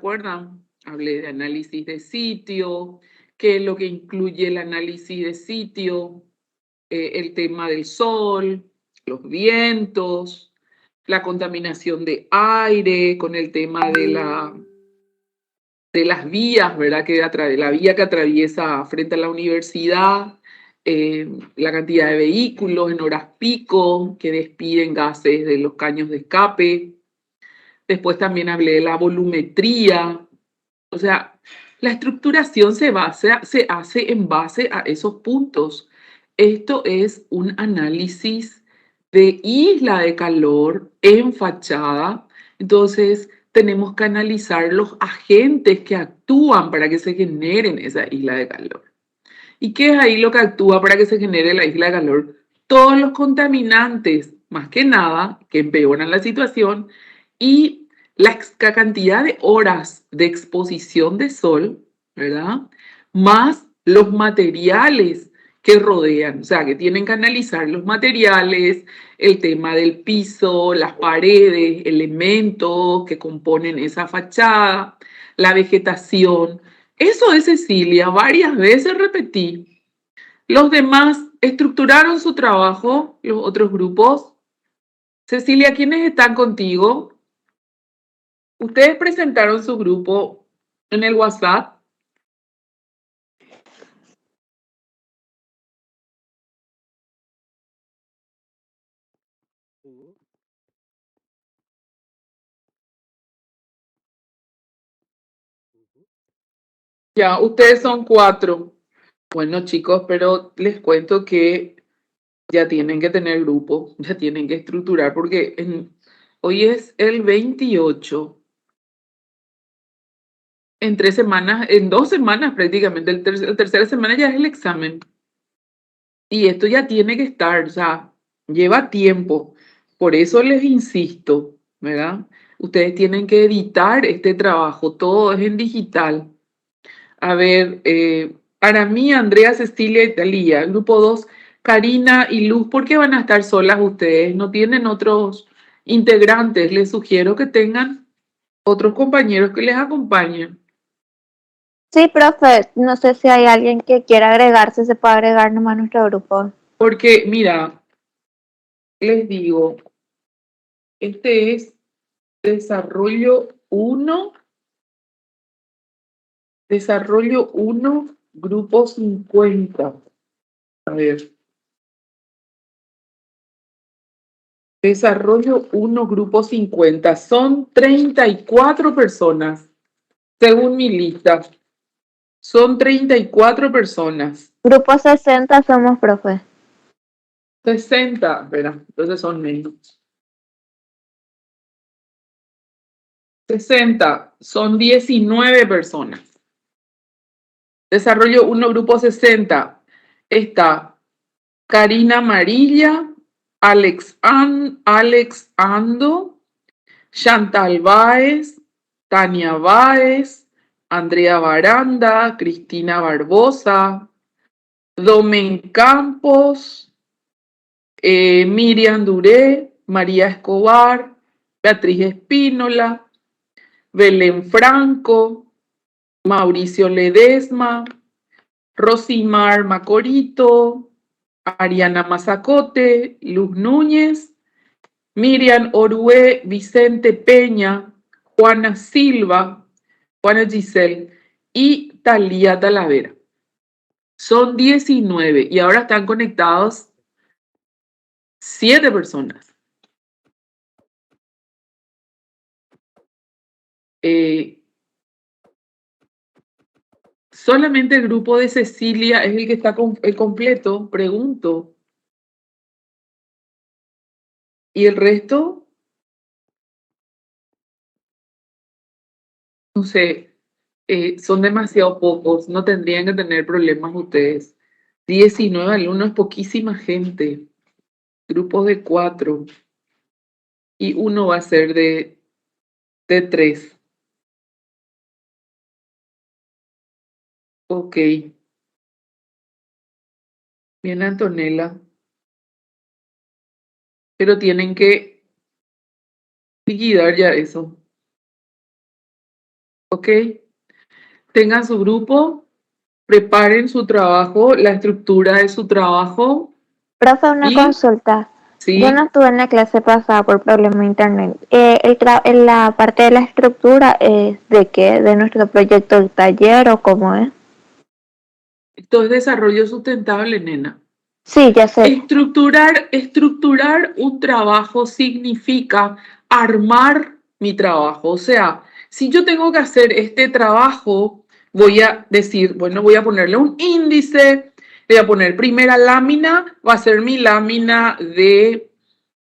acuerdan? Hablé de análisis de sitio, qué es lo que incluye el análisis de sitio, el tema del sol, los vientos, la contaminación de aire, con el tema de las vías, ¿verdad? La vía que atraviesa frente a la universidad, la cantidad de vehículos en horas pico que despiden gases de los caños de escape. Después también hablé de la volumetría. O sea, la estructuración se hace en base a esos puntos. Esto es un análisis de isla de calor en fachada. Entonces, tenemos que analizar los agentes que actúan para que se generen esa isla de calor. ¿Y qué es ahí lo que actúa para que se genere la isla de calor? Todos los contaminantes, más que nada, que empeoran la situación, y la cantidad de horas de exposición de sol, ¿verdad? Más los materiales que rodean, o sea, que tienen que analizar los materiales, el tema del piso, las paredes, elementos que componen esa fachada, la vegetación. Eso es Cecilia, varias veces repetí. Los demás estructuraron su trabajo, los otros grupos. Cecilia, ¿quiénes están contigo? Ustedes presentaron su grupo en el WhatsApp. Ya, ustedes son 4. Bueno, chicos, pero les cuento que ya tienen que tener grupo, ya tienen que estructurar, porque hoy es el 28. En 3 semanas, en 2 semanas prácticamente, la tercera semana ya es el examen. Y esto ya tiene que estar, o sea, lleva tiempo. Por eso les insisto, ¿verdad? Ustedes tienen que editar este trabajo, todo es en digital. A ver, para mí, Andrea, Cecilia y Talía, grupo 2, Karina y Luz, ¿por qué van a estar solas ustedes? ¿No tienen otros integrantes? Les sugiero que tengan otros compañeros que les acompañen. Sí, profe, no sé si hay alguien que quiera agregarse, se puede agregar nomás a nuestro grupo. Porque, mira, les digo, este es desarrollo 1, grupo 50. A ver, desarrollo 1, grupo 50. Son 34 personas, según mi lista. Son 34 personas. Grupo 60 somos, profe. 60, espera, entonces son menos. 60, son 19 personas. Desarrollo 1, grupo 60. Está Karina Amarilla, Alex Ando, Chantal Báez, Tania Báez, Andrea Baranda, Cristina Barbosa, Domen Campos, Miriam Duré, María Escobar, Beatriz Espínola, Belén Franco, Mauricio Ledesma, Rosimar Macorito, Ariana Mazacote, Luz Núñez, Miriam Orué, Vicente Peña, Juana Silva, Juana Giselle y Talía Talavera. Son 19 y ahora están conectados 7 personas. Solamente el grupo de Cecilia es el que está completo, pregunto. ¿Y el resto? No sé, son demasiado pocos, no tendrían que tener problemas ustedes. 19 alumnos es poquísima gente, grupos de 4 y uno va a ser de 3. Ok, bien Antonella, pero tienen que liquidar ya eso. ¿ok? Tengan su grupo, preparen su trabajo, la estructura de su trabajo Profe, una y, consulta. Yo no sí, estuve en la clase pasada por problema de internet. En la parte de la estructura es de qué, de nuestro proyecto del taller o cómo es. esto es desarrollo sustentable, nena. Sí, ya sé. Estructurar un trabajo significa armar mi trabajo. O sea, si yo tengo que hacer este trabajo, voy a decir, bueno, voy a ponerle un índice, le voy a poner primera lámina, va a ser mi lámina de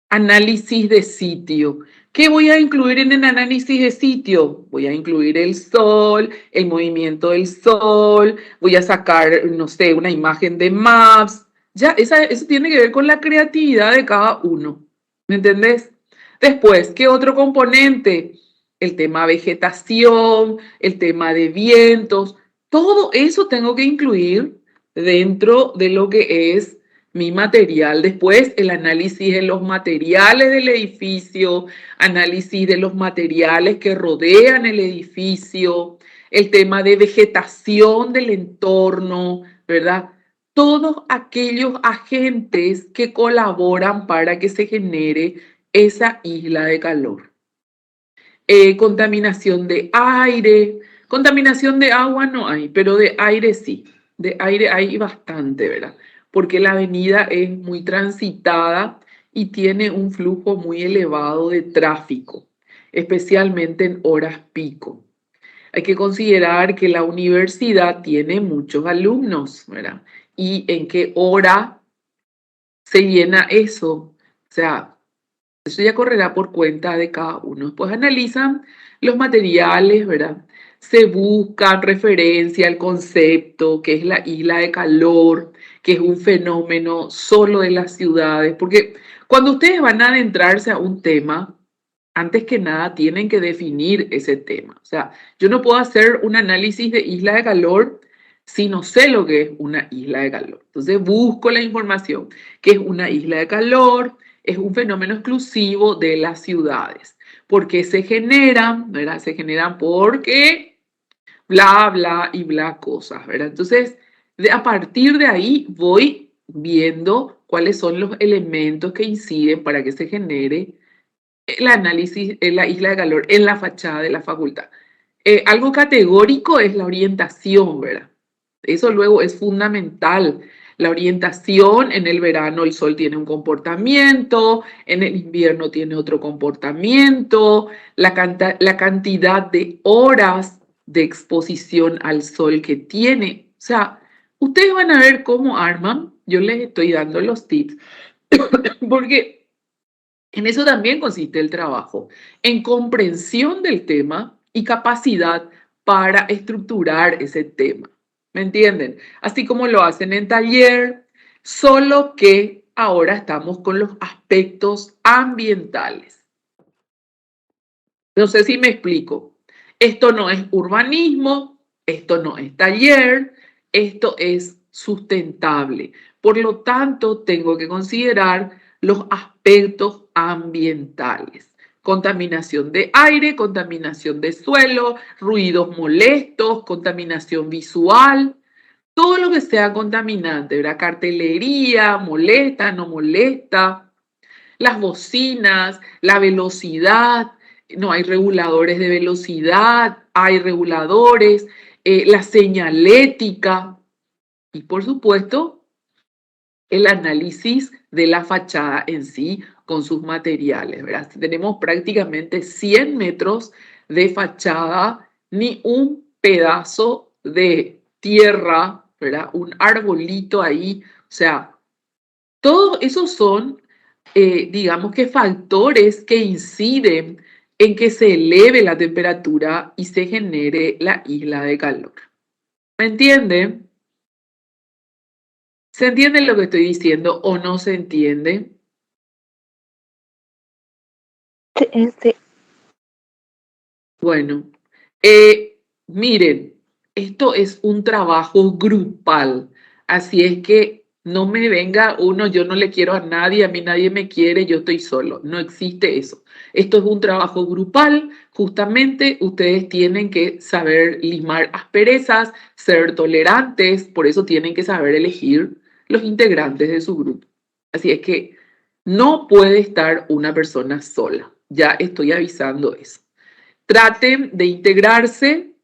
análisis de sitio. ¿Qué voy a incluir en el análisis de sitio? Voy a incluir el sol, el movimiento del sol, voy a sacar, no sé, una imagen de Maps. Ya, eso tiene que ver con la creatividad de cada uno. ¿Me entendés? Después, ¿qué otro componente? El tema vegetación, el tema de vientos. Todo eso tengo que incluir dentro de lo que es mi material. Después, el análisis de los materiales del edificio, análisis de los materiales que rodean el edificio, el tema de vegetación del entorno, ¿verdad? Todos aquellos agentes que colaboran para que se genere esa isla de calor. Contaminación de aire, contaminación de agua no hay, pero de aire sí, de aire hay bastante, ¿verdad? Porque la avenida es muy transitada y tiene un flujo muy elevado de tráfico, especialmente en horas pico. Hay que considerar que la universidad tiene muchos alumnos, ¿verdad? Y en qué hora se llena eso. O sea, eso ya correrá por cuenta de cada uno. Pues analizan los materiales, ¿verdad? Se buscan referencia al concepto que es la isla de calor, que es un fenómeno solo de las ciudades, porque cuando ustedes van a adentrarse a un tema, antes que nada tienen que definir ese tema. O sea, yo no puedo hacer un análisis de isla de calor si no sé lo que es una isla de calor. Entonces busco la información, que es una isla de calor, es un fenómeno exclusivo de las ciudades. ¿Por qué se generan? ¿Verdad? Se generan porque bla, bla y bla cosas, ¿verdad? Entonces, a partir de ahí voy viendo cuáles son los elementos que inciden para que se genere el análisis en la isla de calor en la fachada de la facultad. Algo categórico es la orientación, ¿verdad? Eso luego es fundamental. La orientación, en el verano el sol tiene un comportamiento, en el invierno tiene otro comportamiento, la cantidad de horas de exposición al sol que tiene. O sea, ustedes van a ver cómo arman, yo les estoy dando los tips, porque en eso también consiste el trabajo, en comprensión del tema y capacidad para estructurar ese tema. ¿Me entienden? Así como lo hacen en taller, solo que ahora estamos con los aspectos ambientales. No sé si me explico. Esto no es urbanismo, esto no es taller, esto es sustentable. Por lo tanto, tengo que considerar los aspectos ambientales. Contaminación de aire, contaminación de suelo, ruidos molestos, contaminación visual, todo lo que sea contaminante, ¿verdad? Cartelería, molesta, no molesta, las bocinas, la velocidad, no hay reguladores de velocidad, hay reguladores, la señalética y por supuesto el análisis de la fachada en sí con sus materiales, ¿verdad? Tenemos prácticamente 100 metros de fachada, ni un pedazo de tierra, ¿verdad? Un arbolito ahí, o sea, todos esos son, digamos que factores que inciden en que se eleve la temperatura y se genere la isla de calor. ¿Me entienden? ¿Se entiende lo que estoy diciendo o no se entiende? Sí, sí. Bueno, miren, esto es un trabajo grupal, así es que No me venga uno, yo no le quiero a nadie, a mí nadie me quiere, yo estoy solo. No existe eso. Esto es un trabajo grupal. Justamente ustedes tienen que saber limar asperezas, ser tolerantes, por eso tienen que saber elegir los integrantes de su grupo. Así es que no puede estar una persona sola. Ya estoy avisando eso. Traten de integrarse.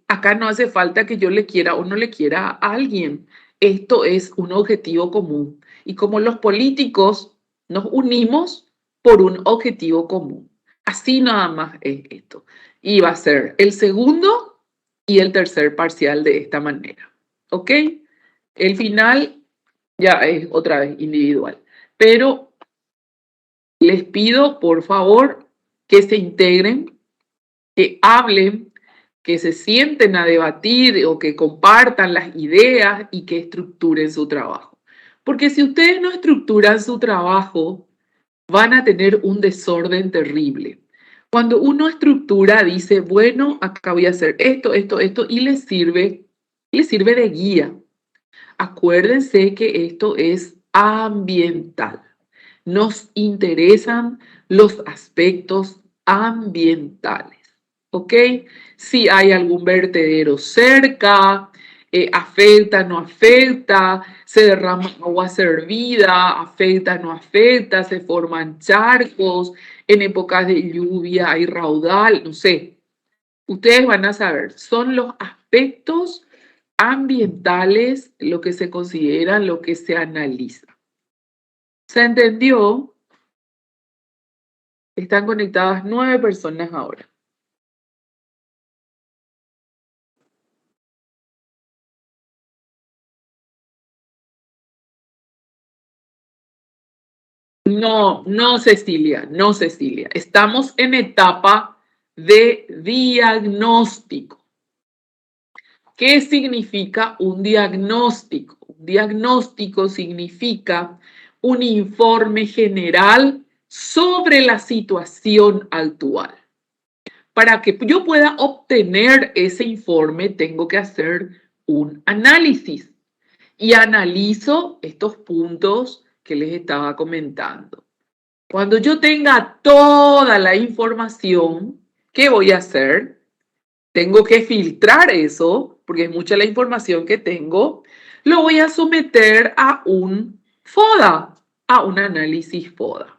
Acá no hace falta que yo le quiera o no le quiera a alguien. Esto es un objetivo común. Y como los políticos nos unimos por un objetivo común. Así nada más es esto. Y va a ser el segundo y el tercer parcial de esta manera. ¿Ok? El final ya es otra vez individual. Pero les pido, por favor, que se integren, que hablen, que se sienten a debatir o que compartan las ideas y que estructuren su trabajo. Porque si ustedes no estructuran su trabajo, van a tener un desorden terrible. Cuando uno estructura, dice, bueno, acá voy a hacer esto, esto, y les sirve de guía. Acuérdense que esto es ambiental. Nos interesan los aspectos ambientales. ¿Ok? Si hay algún vertedero cerca, afecta, no afecta, se derrama agua servida, afecta, no afecta, se forman charcos, en épocas de lluvia hay raudal, no sé. Ustedes van a saber, son los aspectos ambientales lo que se considera, lo que se analiza. ¿Se entendió? Están conectadas 9 personas ahora. No, Cecilia, no, Cecilia. Estamos en etapa de diagnóstico. ¿Qué significa un diagnóstico? Un diagnóstico significa un informe general sobre la situación actual. Para que yo pueda obtener ese informe, tengo que hacer un análisis y analizo estos puntos que les estaba comentando. Cuando yo tenga toda la información, ¿qué voy a hacer? Tengo que filtrar eso, porque es mucha la información que tengo. Lo voy a someter a un FODA, a un análisis FODA.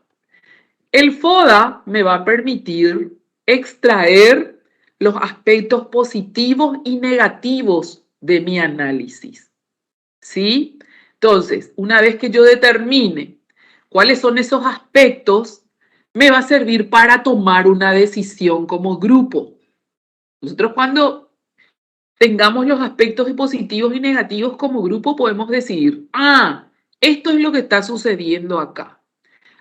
El FODA me va a permitir extraer los aspectos positivos y negativos de mi análisis. ¿Sí? Entonces, una vez que yo determine cuáles son esos aspectos, me va a servir para tomar una decisión como grupo. Nosotros cuando tengamos los aspectos positivos y negativos como grupo podemos decir, esto es lo que está sucediendo acá.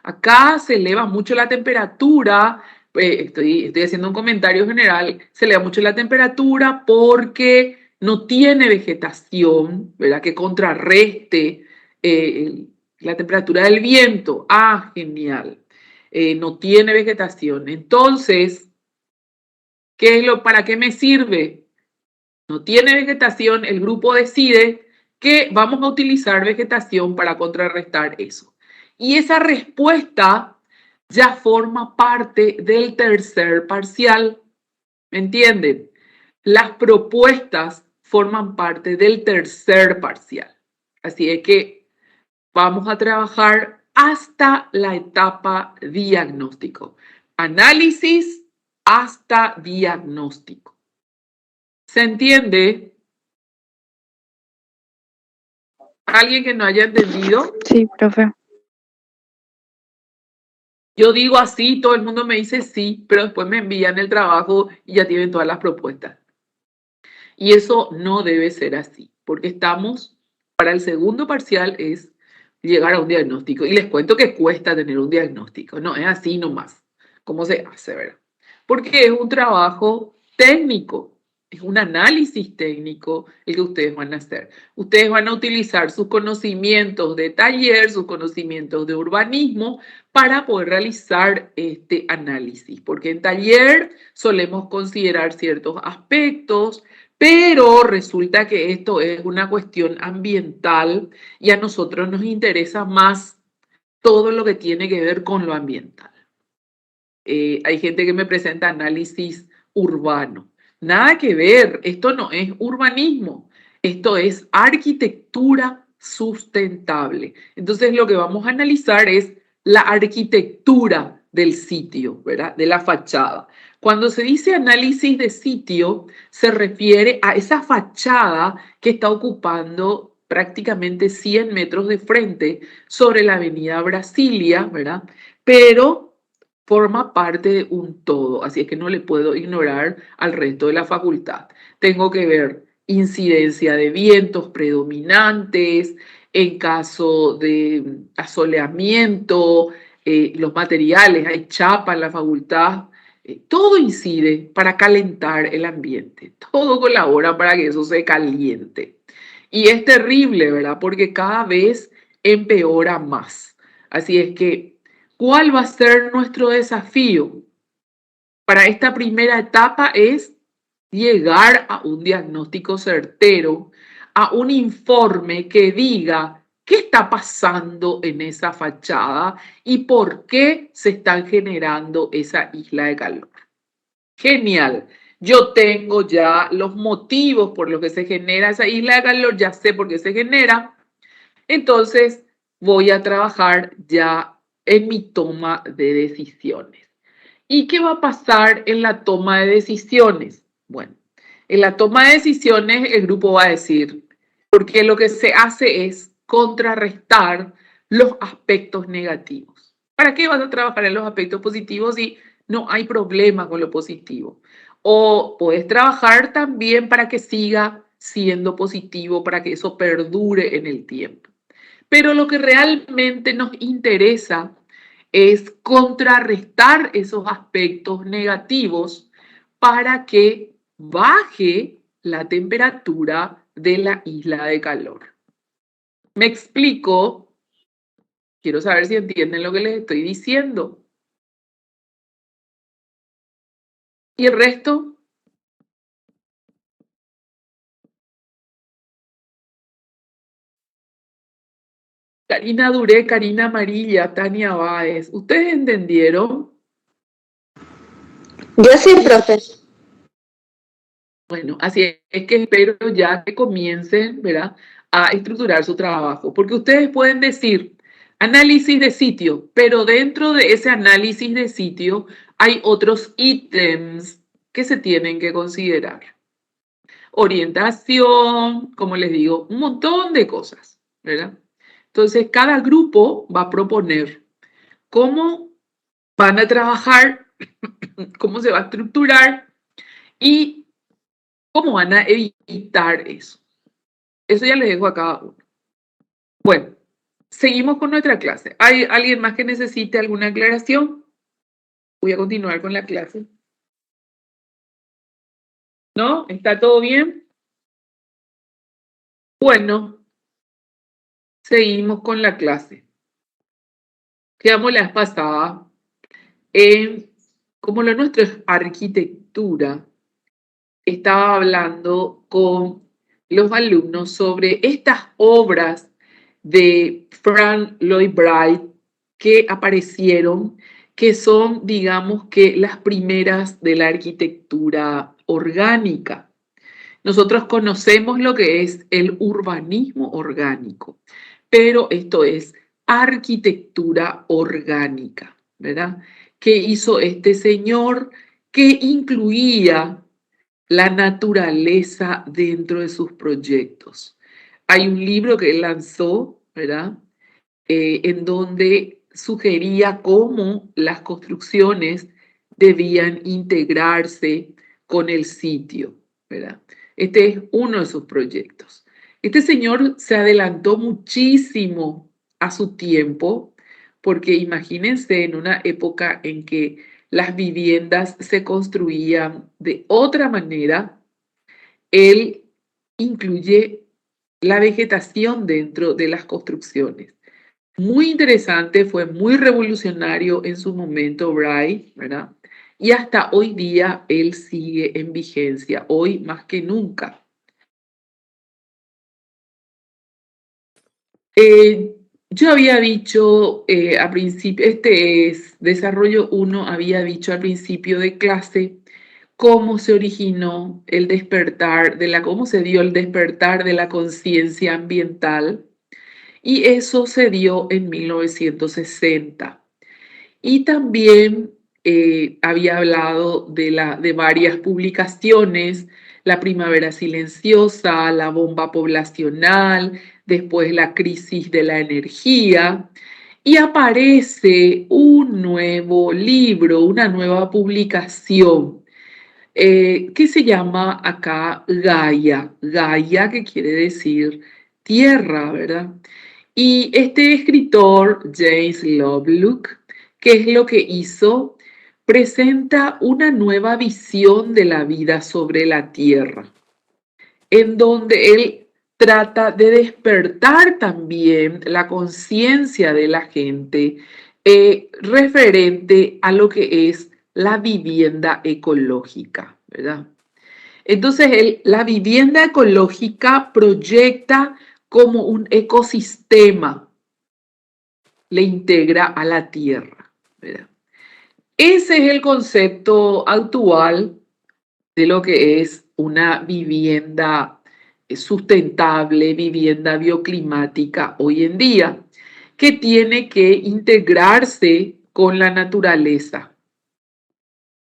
Acá se eleva mucho la temperatura, estoy haciendo un comentario general, se eleva mucho la temperatura porque no tiene vegetación, ¿verdad? Que contrarreste la temperatura del viento. Genial. No tiene vegetación. Entonces, ¿para qué me sirve? No tiene vegetación, el grupo decide que vamos a utilizar vegetación para contrarrestar eso. Y esa respuesta ya forma parte del tercer parcial. ¿Me entienden? Las propuestas forman parte del tercer parcial. Así es que vamos a trabajar hasta la etapa diagnóstico. Análisis hasta diagnóstico. ¿Se entiende? ¿Alguien que no haya entendido? Sí, profe. Yo digo así, todo el mundo me dice sí, pero después me envían el trabajo y ya tienen todas las propuestas. Y eso no debe ser así, porque estamos, para el segundo parcial es llegar a un diagnóstico. Y les cuento que cuesta tener un diagnóstico, no es así nomás. ¿Cómo se hace, verdad? Porque es un trabajo técnico, es un análisis técnico el que ustedes van a hacer. Ustedes van a utilizar sus conocimientos de taller, sus conocimientos de urbanismo para poder realizar este análisis. Porque en taller solemos considerar ciertos aspectos, Pero resulta que esto es una cuestión ambiental y a nosotros nos interesa más todo lo que tiene que ver con lo ambiental. Hay gente que me presenta análisis urbano. Nada que ver, esto no es urbanismo, esto es arquitectura sustentable. Entonces lo que vamos a analizar es la arquitectura del sitio, ¿verdad? De la fachada. Cuando se dice análisis de sitio, se refiere a esa fachada que está ocupando prácticamente 100 metros de frente sobre la avenida Brasilia, ¿verdad? Pero forma parte de un todo, así es que no le puedo ignorar al resto de la facultad. Tengo que ver incidencia de vientos predominantes, en caso de asoleamiento, los materiales, hay chapa en la facultad, todo incide para calentar el ambiente, todo colabora para que eso se caliente. Y es terrible, ¿verdad? Porque cada vez empeora más. Así es que, ¿cuál va a ser nuestro desafío para esta primera etapa? Es llegar a un diagnóstico certero, a un informe que diga qué está pasando en esa fachada y por qué se están generando esa isla de calor. Genial. Yo tengo ya los motivos por los que se genera esa isla de calor, ya sé por qué se genera. Entonces voy a trabajar ya en mi toma de decisiones. ¿Y qué va a pasar en la toma de decisiones? Bueno, en la toma de decisiones el grupo va a decir, porque lo que se hace es contrarrestar los aspectos negativos. ¿Para qué vas a trabajar en los aspectos positivos si no hay problema con lo positivo? O puedes trabajar también para que siga siendo positivo, para que eso perdure en el tiempo. Pero lo que realmente nos interesa es contrarrestar esos aspectos negativos para que baje la temperatura de la isla de calor. ¿Me explico? Quiero saber si entienden lo que les estoy diciendo. ¿Y el resto? Karina Duré, Karina Amarilla, Tania Báez. ¿Ustedes entendieron? Yo sí, profe. Bueno, así es que espero ya que comiencen, ¿verdad?, a estructurar su trabajo, porque ustedes pueden decir análisis de sitio, pero dentro de ese análisis de sitio hay otros ítems que se tienen que considerar. Orientación, como les digo, un montón de cosas, ¿verdad? Entonces, cada grupo va a proponer cómo van a trabajar, cómo se va a estructurar y cómo van a evitar eso. Eso ya les dejo a cada uno. Bueno, seguimos con nuestra clase. ¿Hay alguien más que necesite alguna aclaración? Voy a continuar con la clase. ¿No? ¿Está todo bien? Bueno, seguimos con la clase. Quedamos la vez pasada en, como lo nuestro es arquitectura, estaba hablando con los alumnos sobre estas obras de Frank Lloyd Wright que aparecieron, que son, digamos que, las primeras de la arquitectura orgánica. Nosotros conocemos lo que es el urbanismo orgánico, pero esto es arquitectura orgánica, ¿verdad? ¿Qué hizo este señor? Que incluía la naturaleza dentro de sus proyectos. Hay un libro que él lanzó, ¿verdad? En donde sugería cómo las construcciones debían integrarse con el sitio, ¿verdad? Este es uno de sus proyectos. Este señor se adelantó muchísimo a su tiempo, porque imagínense en una época en que las viviendas se construían de otra manera, él incluye la vegetación dentro de las construcciones. Muy interesante, fue muy revolucionario en su momento, Wright, ¿verdad? y hasta hoy día él sigue en vigencia, hoy más que nunca. Yo había dicho al principio, este es desarrollo 1, había dicho al principio de clase cómo se originó el despertar cómo se dio el despertar de la conciencia ambiental, y eso se dio en 1960. Y también había hablado de varias publicaciones: la primavera silenciosa, la bomba poblacional, después la crisis de la energía, y aparece un nuevo libro, una nueva publicación que se llama acá Gaia. Gaia, que quiere decir tierra, ¿verdad? Y este escritor, James Lovelock, ¿qué es lo que hizo? Presenta una nueva visión de la vida sobre la tierra, en donde él trata de despertar también la conciencia de la gente referente a lo que es la vivienda ecológica, ¿verdad? Entonces, la vivienda ecológica proyecta como un ecosistema, le integra a la tierra, ¿verdad? Ese es el concepto actual de lo que es una vivienda sustentable, vivienda bioclimática hoy en día, que tiene que integrarse con la naturaleza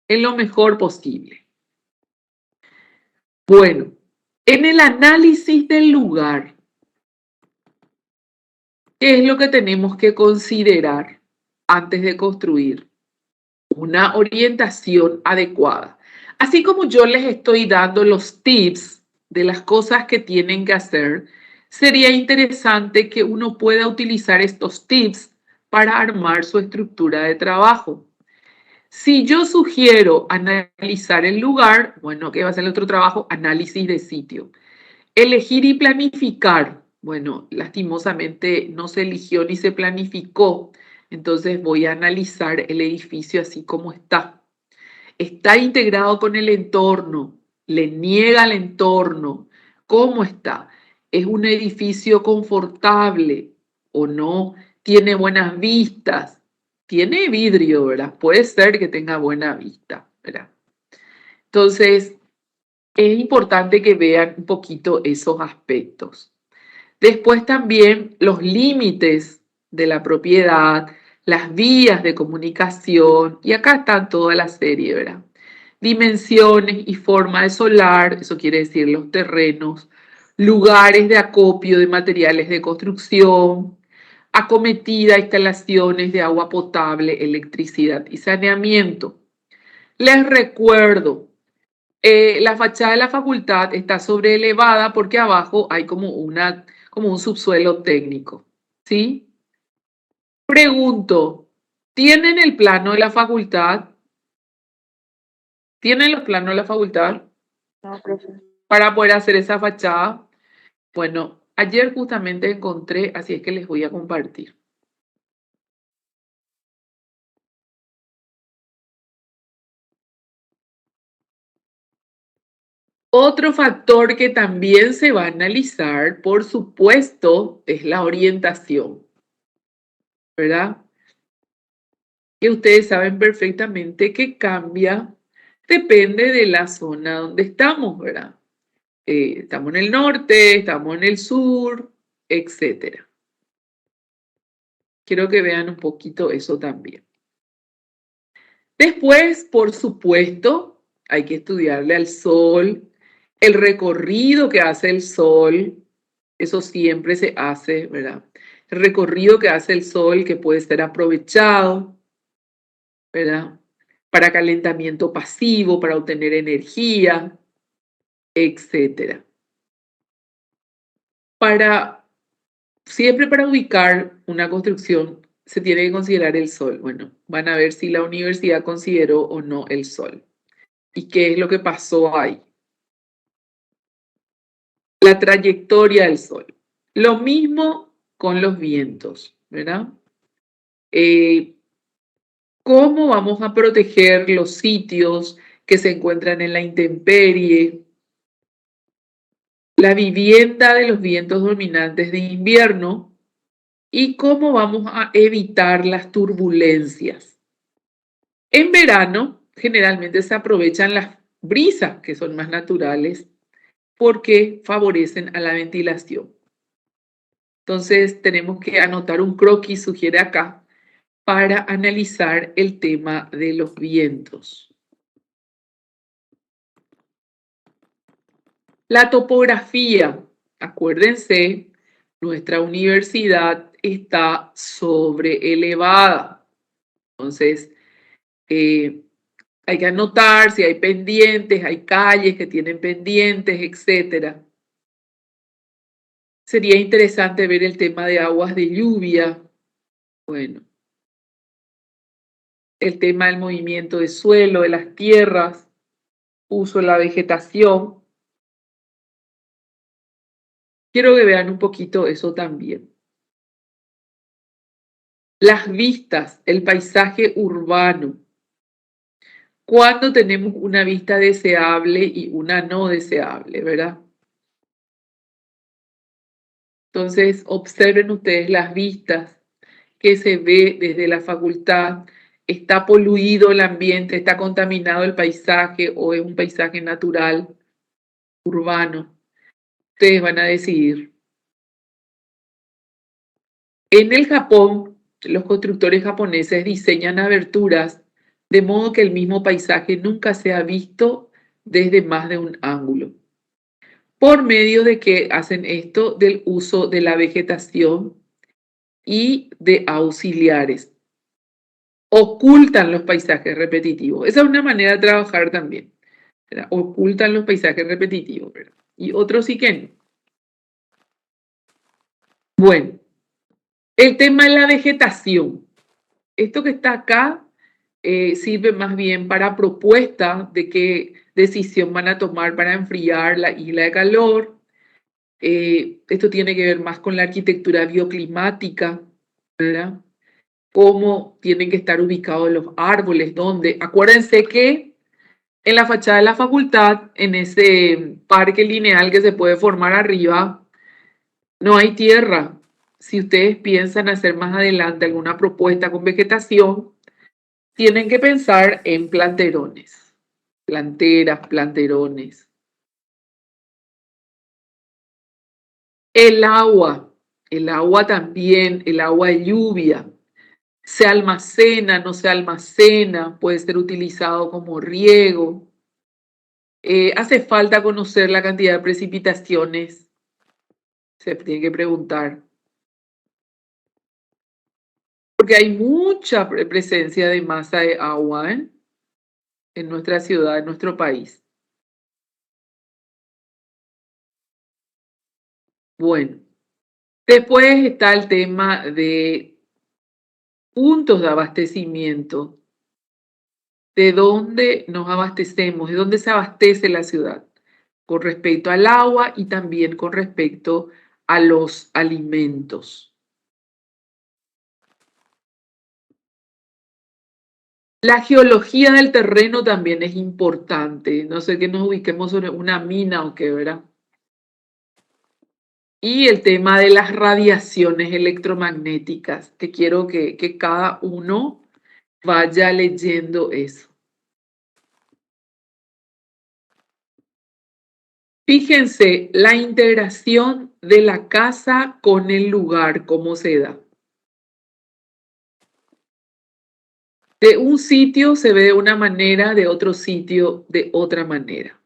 en lo mejor posible. Bueno, en el análisis del lugar, ¿qué es lo que tenemos que considerar antes de construir? Una orientación adecuada. Así como yo les estoy dando los tips de las cosas que tienen que hacer, sería interesante que uno pueda utilizar estos tips para armar su estructura de trabajo. Si yo sugiero analizar el lugar, bueno, ¿qué va a ser el otro trabajo? Análisis de sitio. Elegir y planificar. Bueno, lastimosamente no se eligió ni se planificó, entonces voy a analizar el edificio así como está. ¿Está integrado con el entorno? ¿Le niega al entorno? ¿Cómo está? ¿Es un edificio confortable o no? ¿Tiene buenas vistas? Tiene vidrio, ¿verdad? Puede ser que tenga buena vista, ¿verdad? Entonces, es importante que vean un poquito esos aspectos. Después también los límites de la propiedad, las vías de comunicación, y acá está toda la serie, ¿verdad? Dimensiones y forma de solar, eso quiere decir los terrenos, lugares de acopio de materiales de construcción, acometida, instalaciones de agua potable, electricidad y saneamiento. Les recuerdo, la fachada de la facultad está sobreelevada porque abajo hay como un subsuelo técnico, ¿sí? Pregunto, ¿tienen el plano de la facultad? ¿Tienen los planos de la facultad No, profe. para poder hacer esa fachada? Bueno, ayer justamente encontré, así es que les voy a compartir. Otro factor que también se va a analizar, por supuesto, es la orientación, ¿verdad? Que ustedes saben perfectamente que cambia, depende de la zona donde estamos, ¿verdad? Estamos en el norte, estamos en el sur, etcétera. Quiero que vean un poquito eso también. Después, por supuesto, hay que estudiarle al sol, el recorrido que hace el sol, eso siempre se hace, ¿verdad? El recorrido que hace el sol que puede ser aprovechado, ¿verdad? Para calentamiento pasivo, para obtener energía, etcétera. Siempre para ubicar una construcción se tiene que considerar el sol. Bueno, van a ver si la universidad consideró o no el sol. ¿Y qué es lo que pasó ahí? La trayectoria del sol. Lo mismo con los vientos, ¿verdad? ¿Cómo vamos a proteger los sitios que se encuentran en la intemperie? La vivienda de los vientos dominantes de invierno y cómo vamos a evitar las turbulencias. En verano, generalmente se aprovechan las brisas, que son más naturales, porque favorecen a la ventilación. Entonces, tenemos que anotar un croquis, sugiere acá, para analizar el tema de los vientos. La topografía, acuérdense, nuestra universidad está sobre elevada. Entonces, hay que anotar si hay pendientes, hay calles que tienen pendientes, etc. Sería interesante ver el tema de aguas de lluvia. Bueno, el tema del movimiento de suelo, de las tierras, uso de la vegetación. Quiero que vean un poquito eso también. Las vistas, el paisaje urbano. ¿Cuándo tenemos una vista deseable y una no deseable, verdad? Entonces, observen ustedes las vistas que se ve desde la facultad. ¿Está poluido el ambiente? ¿Está contaminado el paisaje o es un paisaje natural, urbano? Ustedes van a decidir. En el Japón, los constructores japoneses diseñan aberturas de modo que el mismo paisaje nunca sea visto desde más de un ángulo. Por medio de que hacen esto del uso de la vegetación y de auxiliares. Ocultan los paisajes repetitivos. Esa es una manera de trabajar también, ¿verdad? Ocultan los paisajes repetitivos, ¿verdad? Y otros sí que no. Bueno, el tema de la vegetación. Esto que está acá sirve más bien para propuestas de qué decisión van a tomar para enfriar la isla de calor. Esto tiene que ver más con la arquitectura bioclimática, ¿verdad? Cómo tienen que estar ubicados los árboles, dónde. Acuérdense que en la fachada de la facultad, en ese parque lineal que se puede formar arriba, no hay tierra. Si ustedes piensan hacer más adelante alguna propuesta con vegetación, tienen que pensar en planterones, planteras, planterones. El agua también, el agua de lluvia, se almacena, no se almacena, puede ser utilizado como riego. Hace falta conocer la cantidad de precipitaciones, se tiene que preguntar, porque hay mucha presencia de masa de agua, ¿eh? En nuestra ciudad, en nuestro país. Bueno, después está el tema de puntos de abastecimiento, de dónde nos abastecemos, de dónde se abastece la ciudad, con respecto al agua y también con respecto a los alimentos. La geología del terreno también es importante, no sé que nos ubiquemos sobre una mina o qué, ¿verdad? Y el tema de las radiaciones electromagnéticas, que quiero que cada uno vaya leyendo eso. Fíjense la integración de la casa con el lugar, cómo se da. De un sitio se ve de una manera, de otro sitio de otra manera.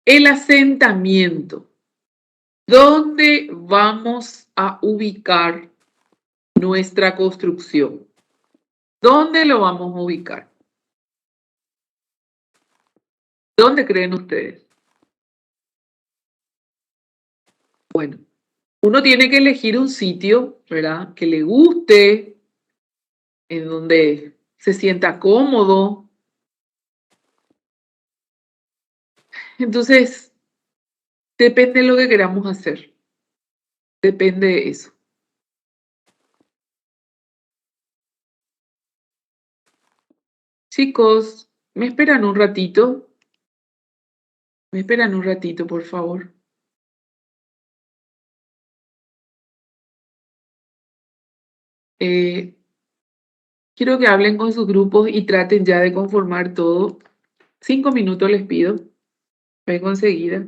El asentamiento. ¿Dónde vamos a ubicar nuestra construcción? ¿Dónde lo vamos a ubicar? ¿Dónde creen ustedes? Bueno, uno tiene que elegir un sitio, ¿verdad? Que le guste, en donde se sienta cómodo. Entonces, depende de lo que queramos hacer. Depende de eso. Chicos, ¿me esperan un ratito? ¿Me esperan un ratito, por favor? Eh, Quiero que hablen con sus grupos y traten ya de conformar todo. 5 minutos les pido. Vengo enseguida.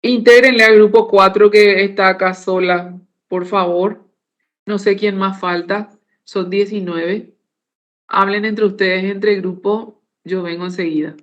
Intégrenle al grupo 4 que está acá sola, por favor. No sé quién más falta. Son 19. Hablen entre ustedes, entre grupo. Yo vengo enseguida.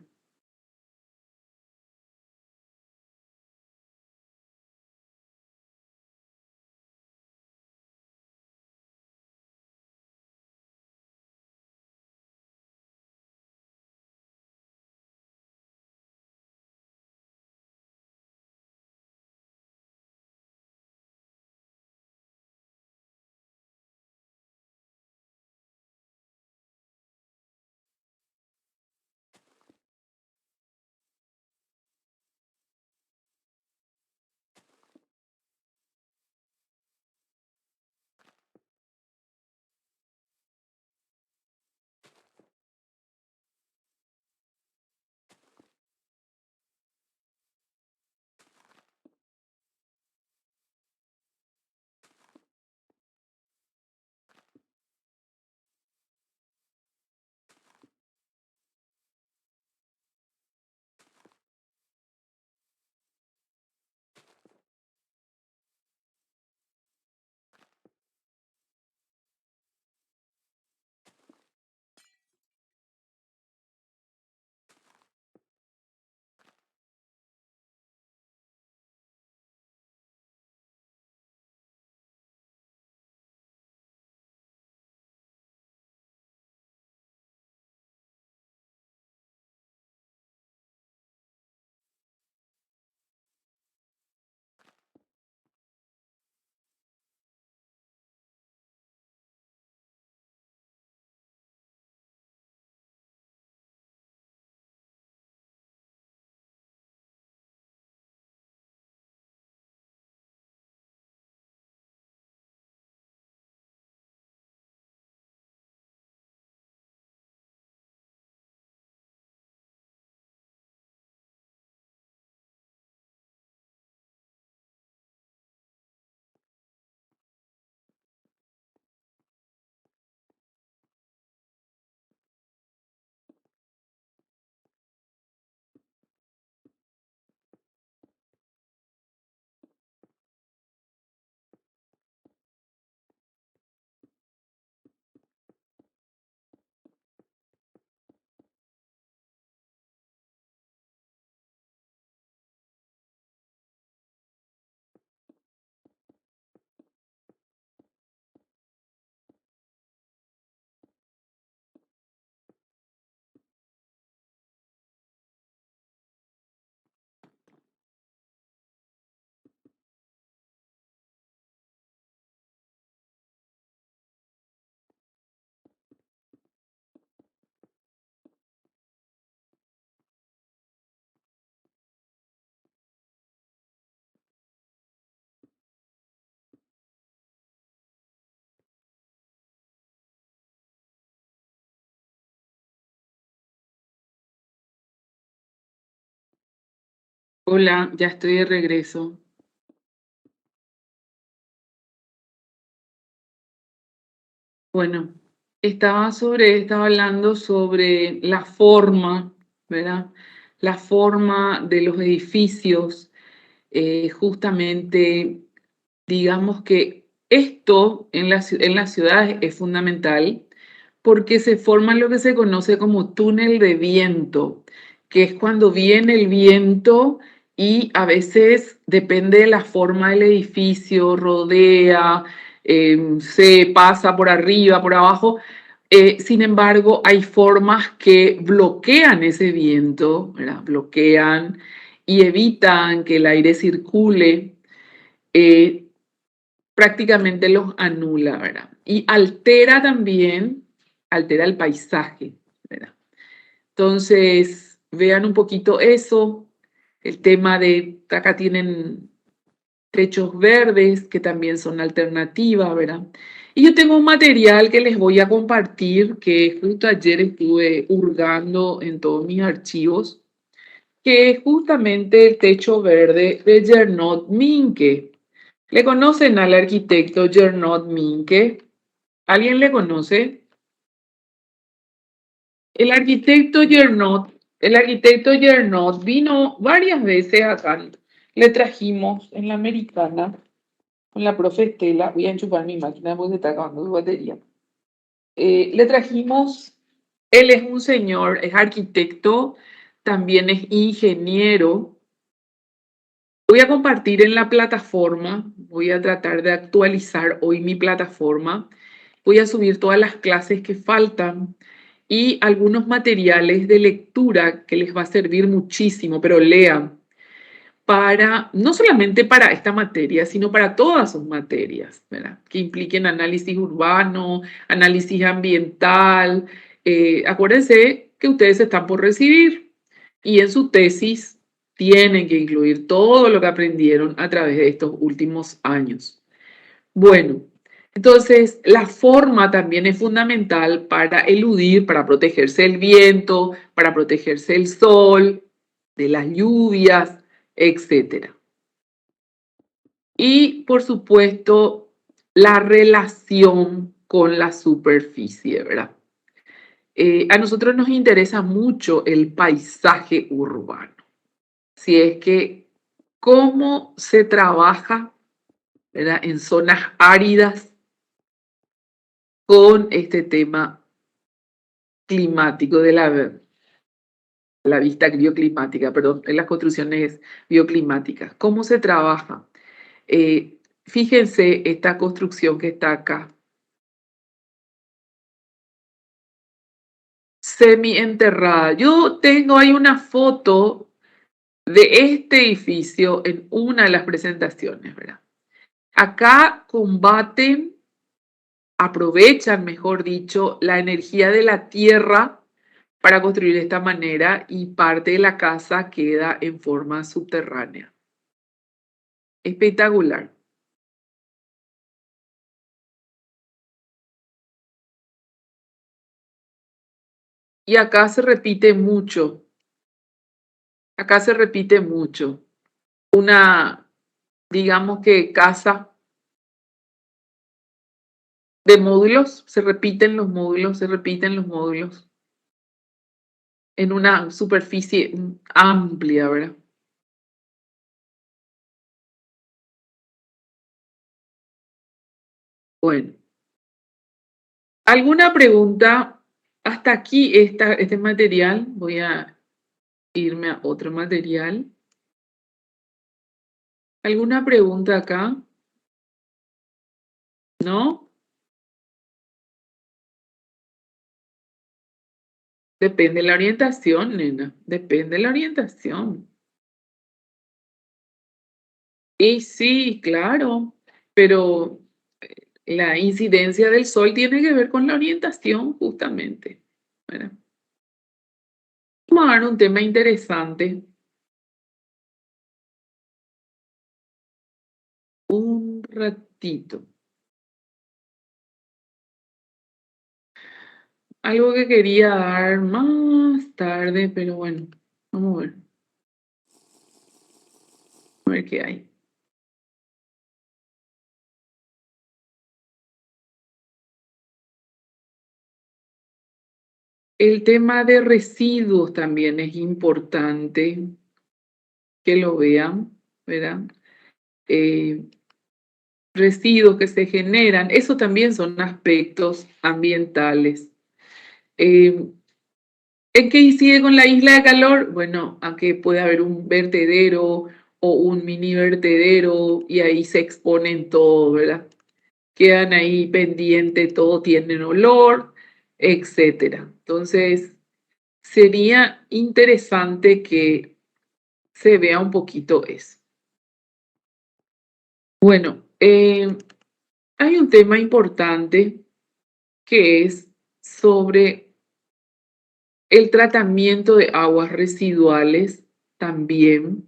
Hola, ya estoy de regreso. Bueno, estaba hablando sobre la forma, ¿verdad? La forma de los edificios, justamente, digamos que esto en las ciudades es fundamental porque se forma lo que se conoce como túnel de viento, que es cuando viene el viento y a veces depende de la forma del edificio, rodea, se pasa por arriba, por abajo. Sin embargo, hay formas que bloquean ese viento, ¿verdad? Bloquean y evitan que el aire circule. eh, Prácticamente los anula, ¿verdad? Y altera también, altera el paisaje, ¿verdad? Entonces, vean un poquito eso. El tema de, acá tienen techos verdes, que también son alternativa, ¿verdad? Y yo tengo un material que les voy a compartir, que justo ayer estuve hurgando en todos mis archivos, que es justamente el techo verde de Gernot Minke. ¿Le conocen al arquitecto Gernot Minke? ¿Alguien le conoce? El arquitecto Gernot vino varias veces acá. Le trajimos en la Americana con la profe Estela. Voy a enchufar mi máquina porque se está acabando su batería. Le trajimos, él es un señor, es arquitecto, también es ingeniero. Voy a compartir en la plataforma, voy a tratar de actualizar hoy mi plataforma. Voy a subir todas las clases que faltan y algunos materiales de lectura que les va a servir muchísimo, pero lean, para, no solamente para esta materia, sino para todas sus materias, ¿verdad? Que impliquen análisis urbano, análisis ambiental. Acuérdense que ustedes están por recibir y en su tesis tienen que incluir todo lo que aprendieron a través de estos últimos años. Bueno, entonces la forma también es fundamental para eludir, para protegerse del viento, para protegerse del sol, de las lluvias, etcétera. Y por supuesto, la relación con la superficie, ¿verdad? A nosotros nos interesa mucho el paisaje urbano. Si es que cómo se trabaja, ¿verdad?, en zonas áridas con este tema climático de la vista bioclimática, perdón, en las construcciones bioclimáticas. ¿Cómo se trabaja? Fíjense esta construcción que está acá. Semi-enterrada. Yo tengo ahí una foto de este edificio en una de las presentaciones, ¿verdad? Acá combaten, aprovechan, mejor dicho, la energía de la tierra para construir de esta manera y parte de la casa queda en forma subterránea. Espectacular. Y acá se repite mucho. Acá se repite mucho. Una, digamos que casa de módulos, se repiten los módulos, se repiten los módulos en una superficie amplia, ¿verdad? Bueno, ¿alguna pregunta? Hasta aquí este material. Voy a irme a otro material. ¿Alguna pregunta acá? ¿No? Depende de la orientación, nena. Depende de la orientación. Y sí, claro, pero la incidencia del sol tiene que ver con la orientación, justamente, ¿verdad? Vamos a ver un tema interesante. Un ratito. Algo que quería dar más tarde, pero bueno, vamos a ver. A ver qué hay. El tema de residuos también es importante que lo vean, ¿verdad? Residuos que se generan, eso también son aspectos ambientales. ¿En qué incide con la isla de calor? Bueno, aunque puede haber un vertedero o un mini vertedero y ahí se exponen todo, ¿verdad? Quedan ahí pendientes, todo tienen olor, etcétera. Entonces, sería interesante que se vea un poquito eso. Bueno, hay un tema importante que es sobre el tratamiento de aguas residuales también.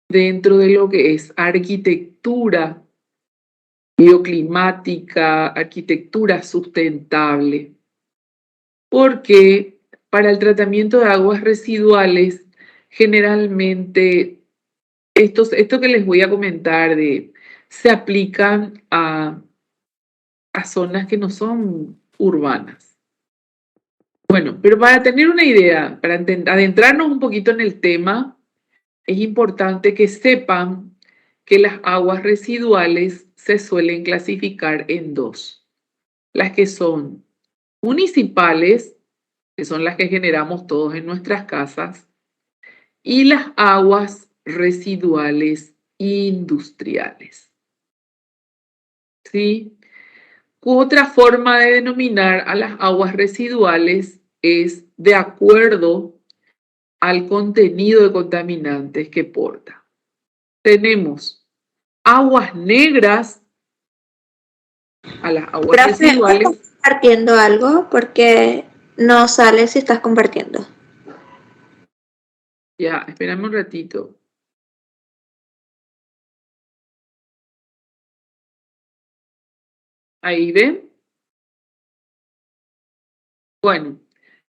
dentro de lo que es arquitectura bioclimática, arquitectura sustentable, porque para el tratamiento de aguas residuales, generalmente esto que les voy a comentar se aplican a zonas que no son urbanas. Bueno, pero para tener una idea, para adentrarnos un poquito en el tema, es importante que sepan que las aguas residuales se suelen clasificar en dos. Las que son municipales, que son las que generamos todos en nuestras casas, y las aguas residuales industriales. ¿Sí? Otra forma de denominar a las aguas residuales es de acuerdo al contenido de contaminantes que porta. Tenemos aguas negras a las aguas residuales. ¿Estás compartiendo algo? Porque no sale si estás compartiendo. Ya, espérame un ratito. Ahí ven. Bueno,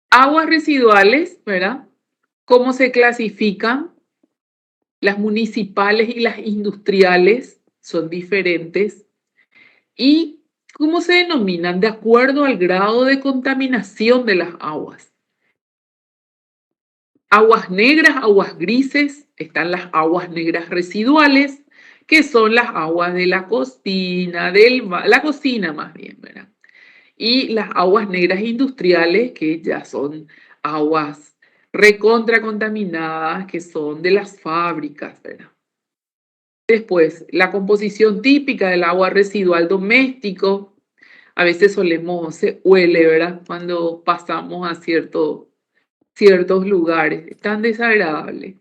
aguas residuales, ¿verdad? ¿Cómo se clasifican? Las municipales y las industriales son diferentes. ¿Y cómo se denominan? De acuerdo al grado de contaminación de las aguas. Aguas negras, aguas grises, están las aguas negras residuales, que son las aguas de la cocina, la cocina más bien, ¿verdad? Y las aguas negras industriales, que ya son aguas recontra contaminadas, que son de las fábricas, ¿verdad? Después, la composición típica del agua residual doméstico, a veces se huele, ¿verdad? Cuando pasamos a ciertos lugares, es tan desagradable.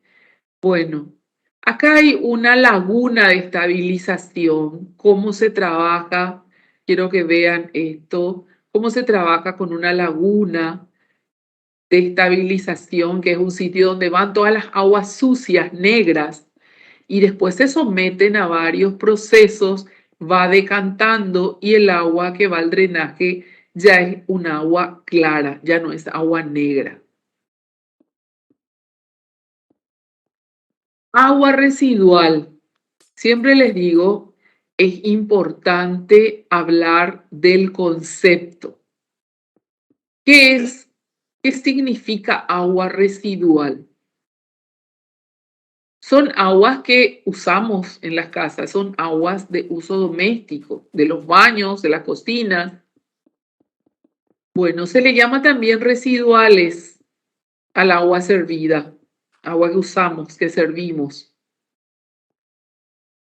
Bueno, acá hay una laguna de estabilización, cómo se trabaja, quiero que vean esto, cómo se trabaja con una laguna de estabilización, que es un sitio donde van todas las aguas sucias, negras, y después se someten a varios procesos, va decantando y el agua que va al drenaje ya es un agua clara, ya no es agua negra. Agua residual. Siempre les digo, es importante hablar del concepto. ¿Qué es? ¿Qué significa agua residual? Son aguas que usamos en las casas, son aguas de uso doméstico, de los baños, de las cocinas. Bueno, se le llama también residuales al agua servida, agua que usamos, que servimos.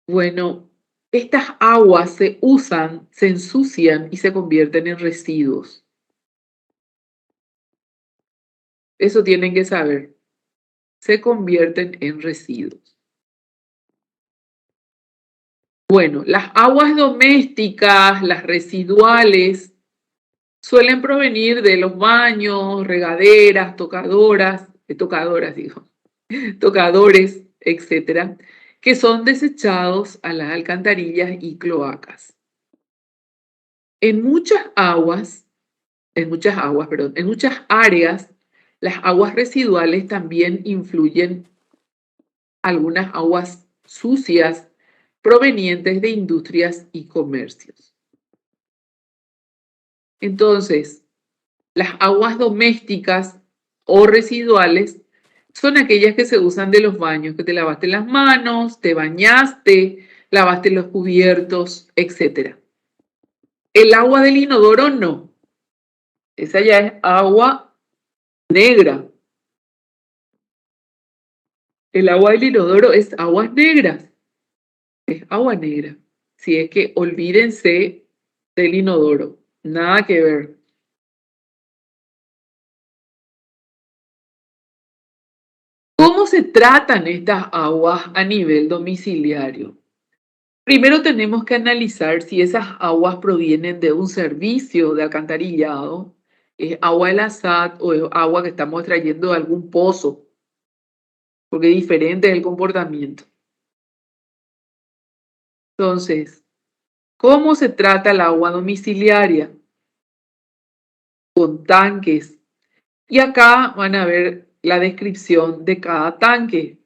Bueno, estas aguas se usan, se ensucian y se convierten en residuos. Eso tienen que saber. Se convierten en residuos. Bueno, las aguas domésticas, las residuales, suelen provenir de los baños, regaderas, tocadores, etcétera, que son desechados a las alcantarillas y cloacas. En muchas áreas, las aguas residuales también influyen algunas aguas sucias provenientes de industrias y comercios. Entonces, las aguas domésticas o residuales son aquellas que se usan de los baños, que te lavaste las manos, te bañaste, lavaste los cubiertos, etc. El agua del inodoro no. Esa ya es agua negra. El agua del inodoro es aguas negras. Es agua negra. Si es que olvídense del inodoro. Nada que ver. ¿Cómo se tratan estas aguas a nivel domiciliario? Primero tenemos que analizar si esas aguas provienen de un servicio de alcantarillado, es agua de la SAT o es agua que estamos extrayendo de algún pozo, porque es diferente el comportamiento. Entonces, ¿cómo se trata el agua domiciliaria? Con tanques. Y acá van a ver la descripción de cada tanque.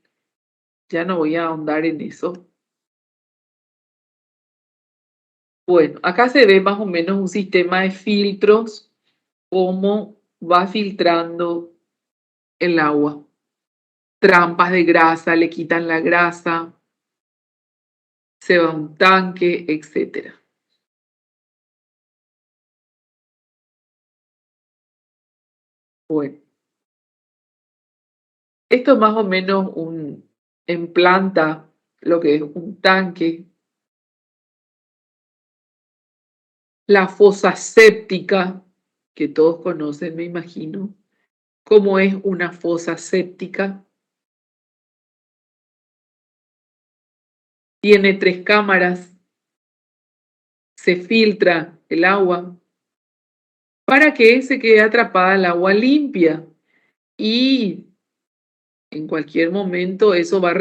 Ya no voy a ahondar en eso. Bueno, acá se ve más o menos un sistema de filtros, cómo va filtrando el agua. Trampas de grasa, le quitan la grasa, se va a un tanque, etc. Bueno, esto es más o menos en planta, lo que es un tanque. La fosa séptica, que todos conocen, me imagino. ¿Cómo es una fosa séptica? Tiene 3 cámaras, se filtra el agua para que se quede atrapada el agua limpia y en cualquier momento eso va,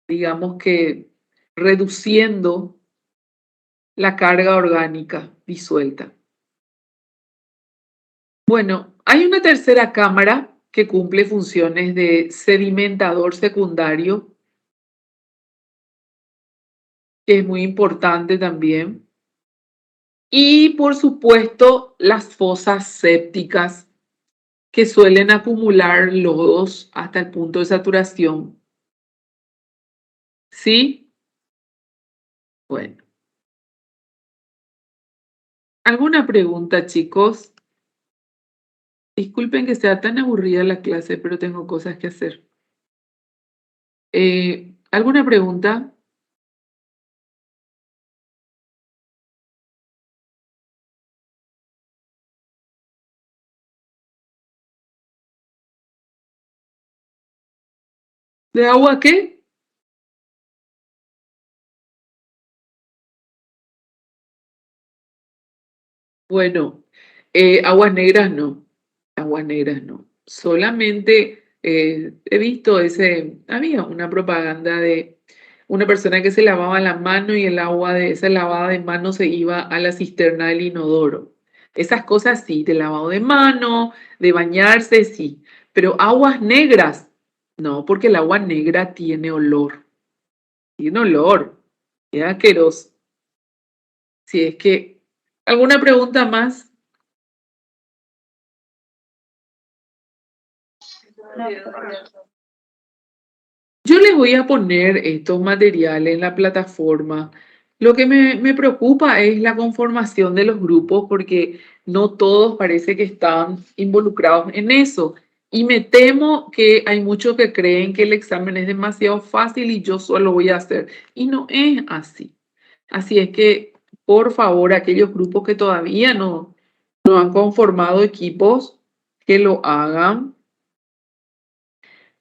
digamos que, reduciendo la carga orgánica disuelta. Bueno, hay una tercera cámara que cumple funciones de sedimentador secundario, que es muy importante también. Y por supuesto, las fosas sépticas que suelen acumular lodos hasta el punto de saturación. ¿Sí? Bueno. ¿Alguna pregunta, chicos? Disculpen que sea tan aburrida la clase, pero tengo cosas que hacer. ¿Alguna pregunta? ¿De agua qué? Bueno, aguas negras no. Aguas negras no. Solamente he visto había una propaganda de una persona que se lavaba la mano y el agua de esa lavada de mano se iba a la cisterna del inodoro. Esas cosas sí, de lavado de mano, de bañarse, sí. Pero aguas negras, no, porque el agua negra tiene olor. Tiene olor. Es asqueroso. Si es que, ¿alguna pregunta más? Yo les voy a poner estos materiales en la plataforma. Lo que me preocupa es la conformación de los grupos porque no todos parece que están involucrados en eso. Y me temo que hay muchos que creen que el examen es demasiado fácil y yo solo voy a hacer. Y no es así. Así es que, por favor, aquellos grupos que todavía no han conformado equipos, que lo hagan.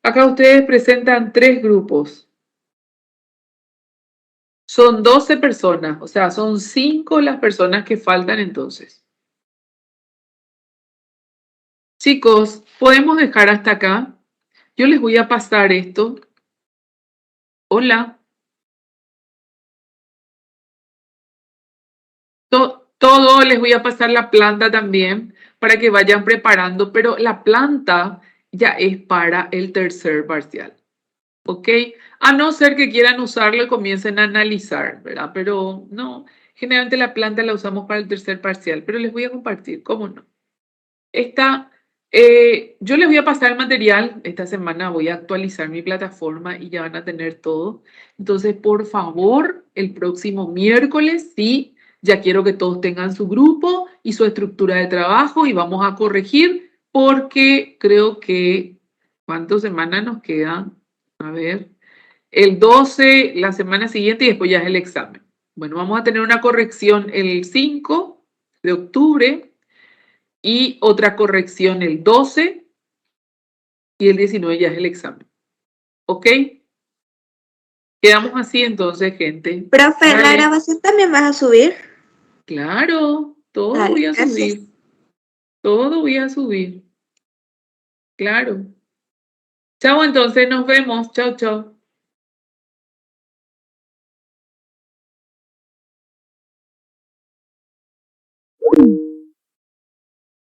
Acá ustedes presentan 3 grupos. Son 12 personas, o sea, son 5 las personas que faltan entonces. Chicos, ¿podemos dejar hasta acá? Yo les voy a pasar esto. Hola. Todo les voy a pasar la planta también para que vayan preparando, pero la planta ya es para el tercer parcial. ¿Ok? A no ser que quieran usarlo y comiencen a analizar, ¿verdad? Pero no, generalmente la planta la usamos para el tercer parcial, pero les voy a compartir, ¿cómo no? Yo les voy a pasar el material, esta semana voy a actualizar mi plataforma y ya van a tener todo. Entonces, por favor, el próximo miércoles, sí, ya quiero que todos tengan su grupo y su estructura de trabajo y vamos a corregir porque creo que, ¿cuántas semanas nos quedan? A ver, el 12, la semana siguiente y después ya es el examen. Bueno, vamos a tener una corrección el 5 de octubre y otra corrección el 12 y el 19 ya es el examen. ¿Ok? Quedamos así entonces, gente. Profe, ¿la grabación también vas a subir? Claro, todo Dale, voy a gracias. subir. Todo voy a subir. Claro. Chao, entonces nos vemos. Chao, chao.